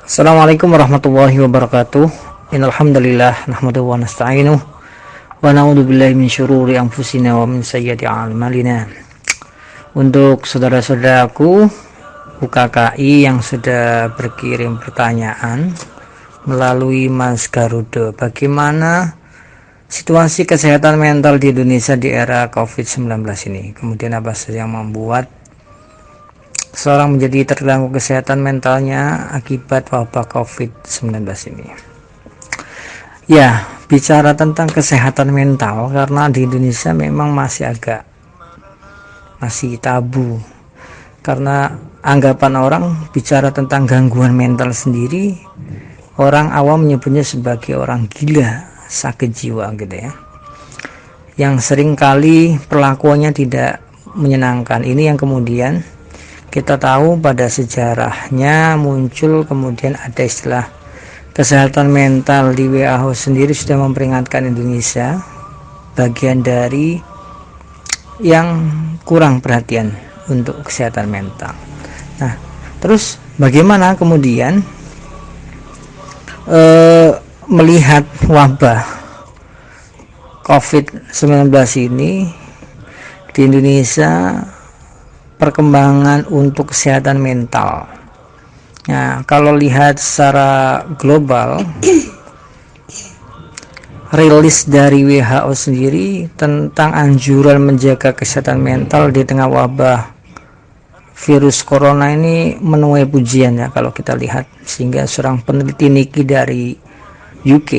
Assalamualaikum warahmatullahi wabarakatuh. Innal hamdalillah nahmaduhu wa nasta'inuhu wa na'udzu billahi min syururi anfusina wa min sayyiati a'malina. Untuk saudara-saudaraku UKKI yang sudah berkirim pertanyaan melalui Mas Garudo, bagaimana situasi kesehatan mental di Indonesia di era COVID-19 ini? Kemudian apa saja yang membuat seorang menjadi terganggu kesehatan mentalnya akibat wabah COVID-19 ini? Ya, bicara tentang kesehatan mental, karena di Indonesia memang masih tabu, karena anggapan orang bicara tentang gangguan mental sendiri, orang awam menyebutnya sebagai orang gila, sakit jiwa gitu ya, yang seringkali perlakuannya tidak menyenangkan. Ini yang kemudian kita tahu pada sejarahnya muncul, kemudian ada istilah kesehatan mental. Di WHO sendiri sudah memperingatkan Indonesia bagian dari yang kurang perhatian untuk kesehatan mental. Nah, terus bagaimana kemudian melihat wabah COVID-19 ini di Indonesia, perkembangan untuk kesehatan mental. Nah, kalau lihat secara global, rilis dari WHO sendiri tentang anjuran menjaga kesehatan mental di tengah wabah virus corona ini menuai pujian ya kalau kita lihat, sehingga seorang peneliti Niki dari UK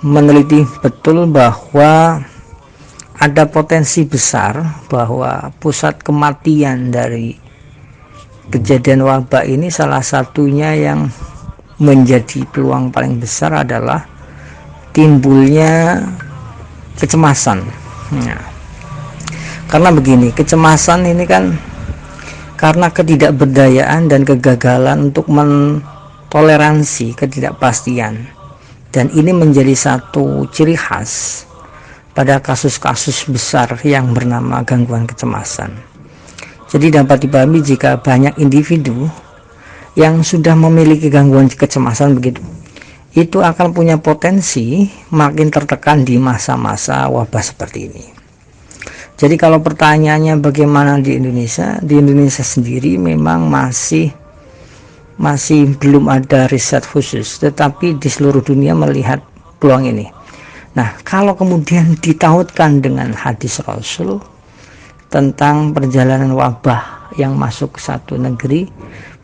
meneliti betul bahwa ada potensi besar bahwa pusat kematian dari kejadian wabah ini, salah satunya yang menjadi peluang paling besar adalah timbulnya kecemasan. Nah, karena begini, kecemasan ini kan karena ketidakberdayaan dan kegagalan untuk mentoleransi ketidakpastian, dan ini menjadi satu ciri khas pada kasus-kasus besar yang bernama gangguan kecemasan. Jadi dapat dipahami jika banyak individu yang sudah memiliki gangguan kecemasan begitu, itu akan punya potensi makin tertekan di masa-masa wabah seperti ini. Jadi kalau pertanyaannya bagaimana di Indonesia sendiri memang masih belum ada riset khusus, tetapi di seluruh dunia melihat peluang ini. Nah, kalau kemudian ditautkan dengan hadis Rasul tentang perjalanan wabah yang masuk ke satu negeri,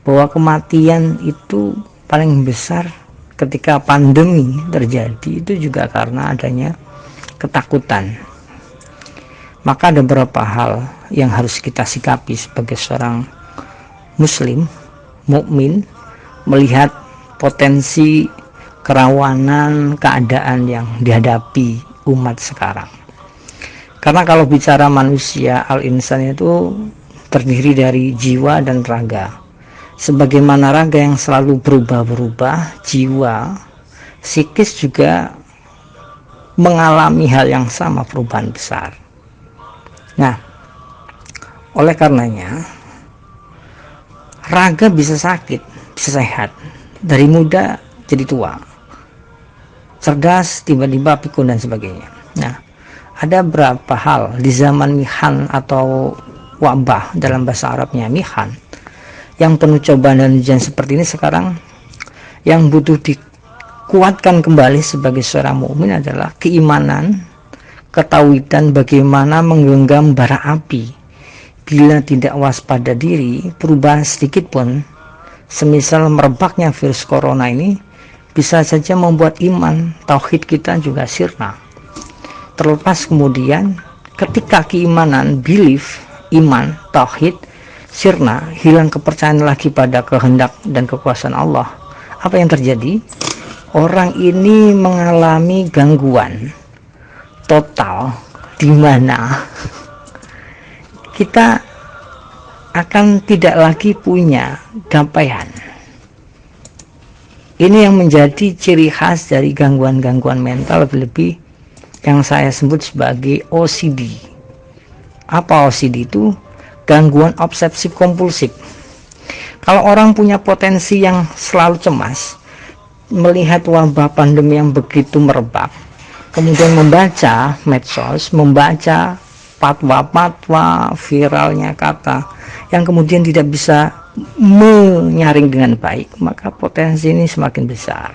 bahwa kematian itu paling besar ketika pandemi terjadi, itu juga karena adanya ketakutan. Maka ada beberapa hal yang harus kita sikapi sebagai seorang muslim, mukmin, melihat potensi kerawanan keadaan yang dihadapi umat sekarang. Karena kalau bicara manusia, al-insan itu terdiri dari jiwa dan raga. Sebagaimana raga yang selalu berubah-berubah, jiwa, psikis juga mengalami hal yang sama, perubahan besar. Nah, oleh karenanya raga bisa sakit, bisa sehat, dari muda jadi tua, cerdas tiba-tiba pikun dan sebagainya. Nah, ada berapa hal di zaman mihan atau wabah, dalam bahasa Arabnya mihan, yang penuh cobaan dan ujian seperti ini sekarang, yang butuh dikuatkan kembali sebagai seorang mukmin adalah keimanan, ketawidan bagaimana menggenggam bara api. Bila tidak waspada diri, perubahan sedikit pun, semisal merebaknya virus corona ini, bisa saja membuat iman, tauhid kita juga sirna. Terlepas kemudian ketika keimanan, belief, iman, tauhid sirna, hilang kepercayaan lagi pada kehendak dan kekuasaan Allah, apa yang terjadi? Orang ini mengalami gangguan total, di mana kita akan tidak lagi punya damaian. Ini yang menjadi ciri khas dari gangguan-gangguan mental, lebih-lebih yang saya sebut sebagai OCD. Apa OCD itu? Gangguan obsesif kompulsif. Kalau orang punya potensi yang selalu cemas, melihat wabah pandemi yang begitu merebak, kemudian membaca medsos, membaca fatwa-fatwa viralnya kata yang kemudian tidak bisa menyaring dengan baik, maka potensi ini semakin besar.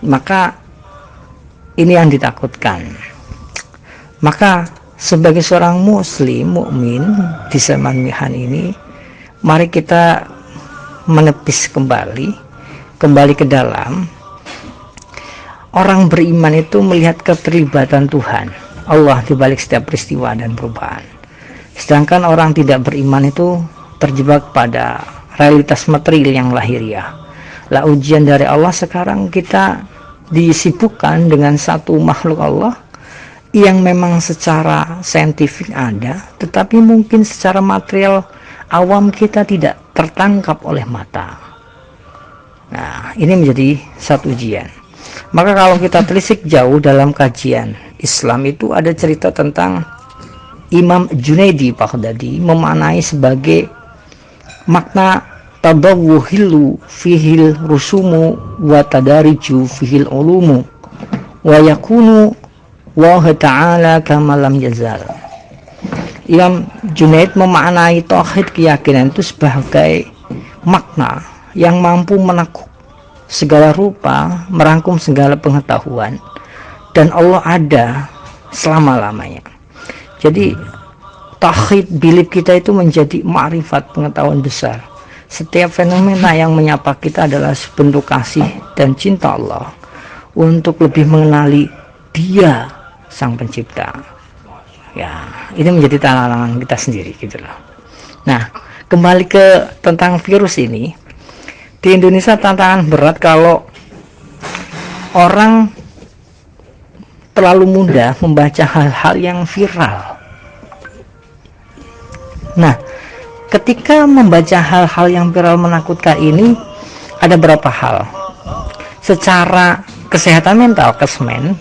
Maka ini yang ditakutkan. Maka sebagai seorang muslim mukmin di zaman mihan ini, mari kita menepis kembali ke dalam. Orang beriman itu melihat keterlibatan Tuhan Allah di balik setiap peristiwa dan perubahan. Sedangkan orang tidak beriman itu terjebak pada realitas material yang lahiriah. Lah ujian dari Allah sekarang kita disibukkan dengan satu makhluk Allah yang memang secara saintifik ada, tetapi mungkin secara material awam kita tidak tertangkap oleh mata. Nah, ini menjadi satu ujian. Maka kalau kita telisik jauh dalam kajian Islam itu ada cerita tentang Imam Junaidi Baghdadi memaknai sebagai makna tadawwuhilu fihil rusumu wa tadariju fihil ulumu wa yakunu wa ta'ala kama lam yazal. Imam Junaid memaknai tauhid keyakinan itu sebagai makna yang mampu menakuk segala rupa, merangkum segala pengetahuan, dan Allah ada selama-lamanya. Jadi tauhid bilik kita itu menjadi ma'rifat, pengetahuan besar. Setiap fenomena yang menyapa kita adalah sebentuk kasih dan cinta Allah untuk lebih mengenali Dia Sang Pencipta. Ya, ini menjadi tantangan kita sendiri gitu loh. Nah, kembali ke tentang virus ini. Di Indonesia tantangan berat kalau orang terlalu mudah membaca hal-hal yang viral. Nah, ketika membaca hal-hal yang viral menakutkan ini ada beberapa hal. Secara kesehatan mental, kesmen,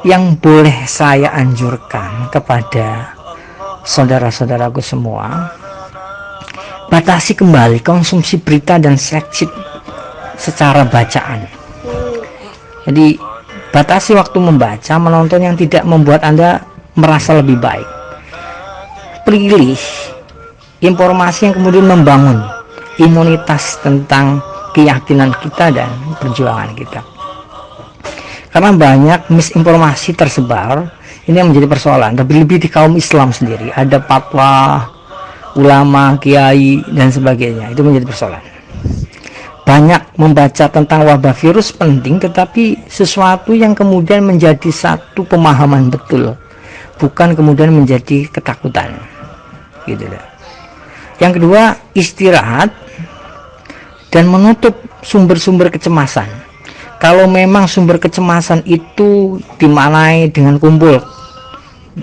yang boleh saya anjurkan kepada saudara-saudaraku semua, batasi kembali konsumsi berita dan seleksi secara bacaan. Jadi batasi waktu membaca, menonton yang tidak membuat Anda merasa lebih baik. Pilih informasi yang kemudian membangun imunitas tentang keyakinan kita dan perjuangan kita. Karena banyak misinformasi tersebar, ini yang menjadi persoalan. Lebih-lebih di kaum Islam sendiri, ada fatwa, ulama, kiai, dan sebagainya. Itu menjadi persoalan. Banyak membaca tentang wabah virus penting, tetapi sesuatu yang kemudian menjadi satu pemahaman betul, bukan kemudian menjadi ketakutan. Gitu deh. Yang kedua, istirahat dan menutup sumber-sumber kecemasan. Kalau memang sumber kecemasan itu dimaknai dengan kumpul,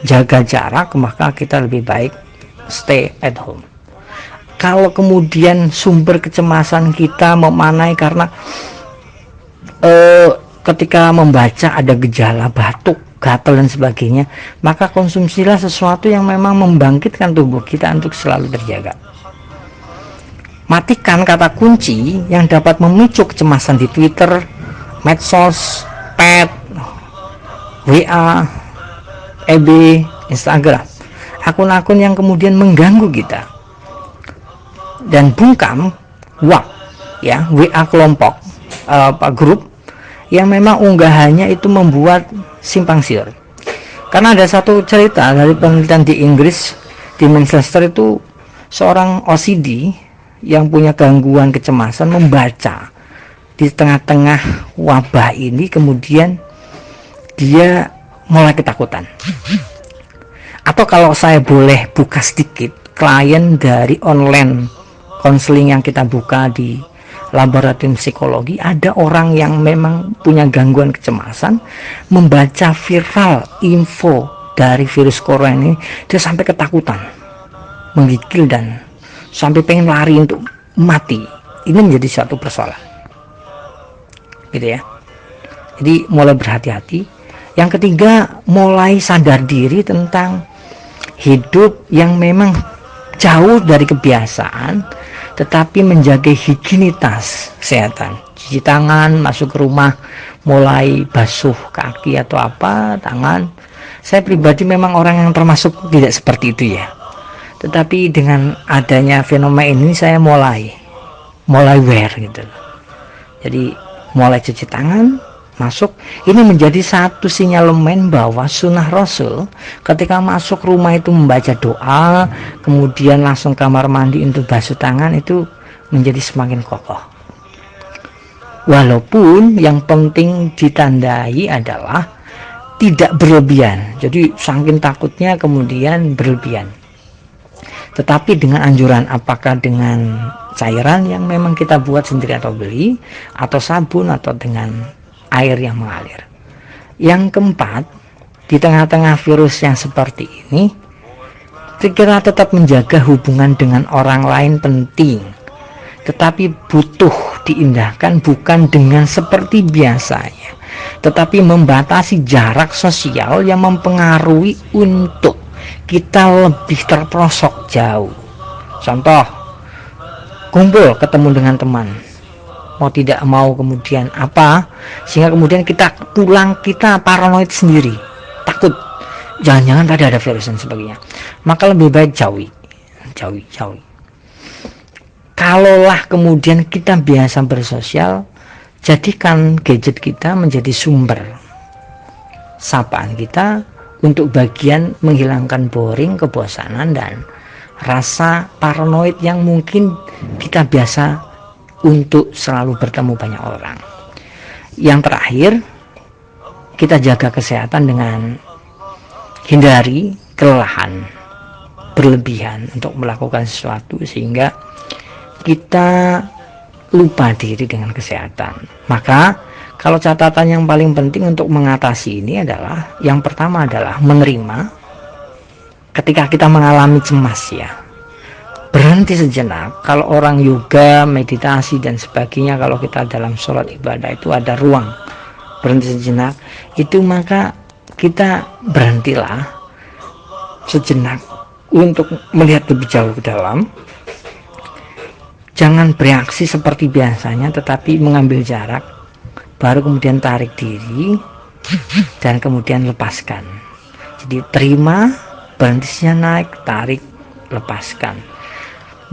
jaga jarak, maka kita lebih baik stay at home. Kalau kemudian sumber kecemasan kita memaknai karena ketika membaca ada gejala batuk, gatal dan sebagainya, maka konsumsilah sesuatu yang memang membangkitkan tubuh kita untuk selalu terjaga. Matikan kata kunci yang dapat memicu kecemasan di Twitter, medsos, pet, WA, EB, Instagram, akun-akun yang kemudian mengganggu kita. Dan bungkam WA, ya, WA kelompok, grup yang memang unggahannya itu membuat simpang siur. Karena ada satu cerita dari penelitian di Inggris, di Manchester itu, seorang OCD yang punya gangguan kecemasan membaca di tengah-tengah wabah ini, kemudian dia mulai ketakutan. Atau kalau saya boleh buka sedikit, klien dari online konseling yang kita buka di laboratorium psikologi, ada orang yang memang punya gangguan kecemasan, membaca viral info dari virus corona ini, dia sampai ketakutan, menggigil dan sampai pengen lari untuk mati. Ini menjadi satu persoalan, gitu ya. Jadi mulai berhati-hati. Yang ketiga, mulai sadar diri tentang hidup yang memang jauh dari kebiasaan, tetapi menjaga higienitas kesehatan, cuci tangan, masuk ke rumah mulai basuh kaki atau apa tangan. Saya pribadi memang orang yang termasuk tidak seperti itu ya, tetapi dengan adanya fenomena ini saya mulai aware gitu. Jadi mulai cuci tangan, masuk, ini menjadi satu sinyalemen bahwa sunnah Rasul ketika masuk rumah itu membaca doa, kemudian langsung kamar mandi untuk basuh tangan, itu menjadi semakin kokoh. Walaupun yang penting ditandai adalah tidak berlebihan, jadi saking takutnya kemudian berlebihan. Tetapi dengan anjuran, apakah dengan cairan yang memang kita buat sendiri atau beli, atau sabun, atau dengan air yang mengalir. Yang keempat, di tengah-tengah virus yang seperti ini, kita tetap menjaga hubungan dengan orang lain penting, tetapi butuh diindahkan bukan dengan seperti biasanya, tetapi membatasi jarak sosial yang mempengaruhi untuk kita lebih terperosok jauh. Contoh, kumpul ketemu dengan teman, mau tidak mau kemudian apa, sehingga kemudian kita pulang, kita paranoid sendiri, takut jangan-jangan tadi ada virus dan sebagainya. Maka lebih baik jauhi. Kalaulah kemudian kita biasa bersosial, jadikan gadget kita menjadi sumber sapaan kita untuk bagian menghilangkan boring, kebosanan, dan rasa paranoid yang mungkin kita biasa untuk selalu bertemu banyak orang. Yang terakhir, kita jaga kesehatan dengan hindari kelelahan berlebihan untuk melakukan sesuatu sehingga kita lupa diri dengan kesehatan. Maka kalau catatan yang paling penting untuk mengatasi ini adalah, yang pertama adalah menerima ketika kita mengalami cemas ya. Berhenti sejenak. Kalau orang yoga, meditasi dan sebagainya, kalau kita dalam sholat ibadah itu ada ruang berhenti sejenak, itu maka kita berhentilah sejenak untuk melihat lebih jauh ke dalam. Jangan bereaksi seperti biasanya, tetapi mengambil jarak, baru kemudian tarik diri dan kemudian lepaskan. Jadi terima, berhenti sejenak, tarik, lepaskan,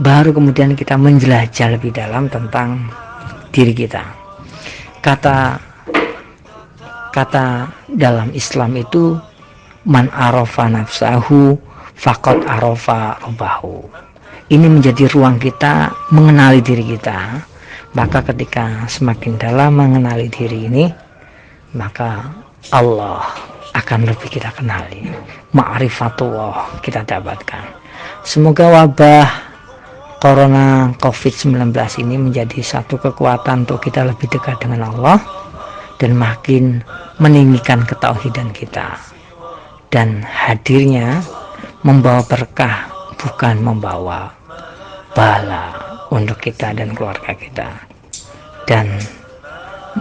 baru kemudian kita menjelajah lebih dalam tentang diri kita. Kata dalam Islam itu, man arafa nafsahu faqad arafa rabbahu. Ini menjadi ruang kita mengenali diri kita. Maka ketika semakin dalam mengenali diri ini, maka Allah akan lebih kita kenali, ma'rifatullah kita dapatkan. Semoga wabah Corona COVID-19 ini menjadi satu kekuatan untuk kita lebih dekat dengan Allah dan makin meninggikan ketauhidan kita, dan hadirnya membawa berkah, bukan membawa bala untuk kita dan keluarga kita. Dan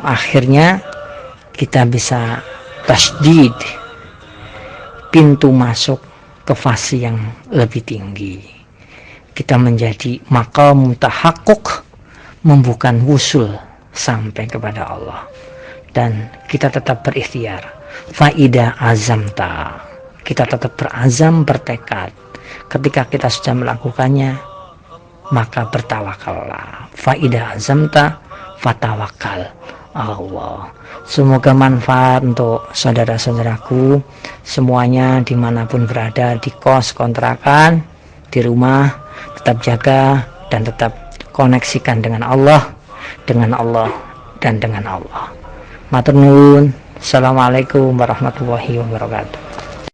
akhirnya kita bisa tasdid, pintu masuk ke fase yang lebih tinggi. Kita menjadi maqam tahakkuk, membuka wusul sampai kepada Allah. Dan kita tetap berikhtiar. Faida azamta, kita tetap berazam, bertekad. Ketika kita sudah melakukannya, maka bertawakallah. Faida azamta fatawakal Allah. Semoga manfaat untuk saudara-saudaraku semuanya dimanapun berada, di kos, kontrakan, di rumah. Tetap jaga dan tetap koneksikan dengan Allah dan dengan Allah. Matur nuwun. Assalamualaikum warahmatullahi wabarakatuh.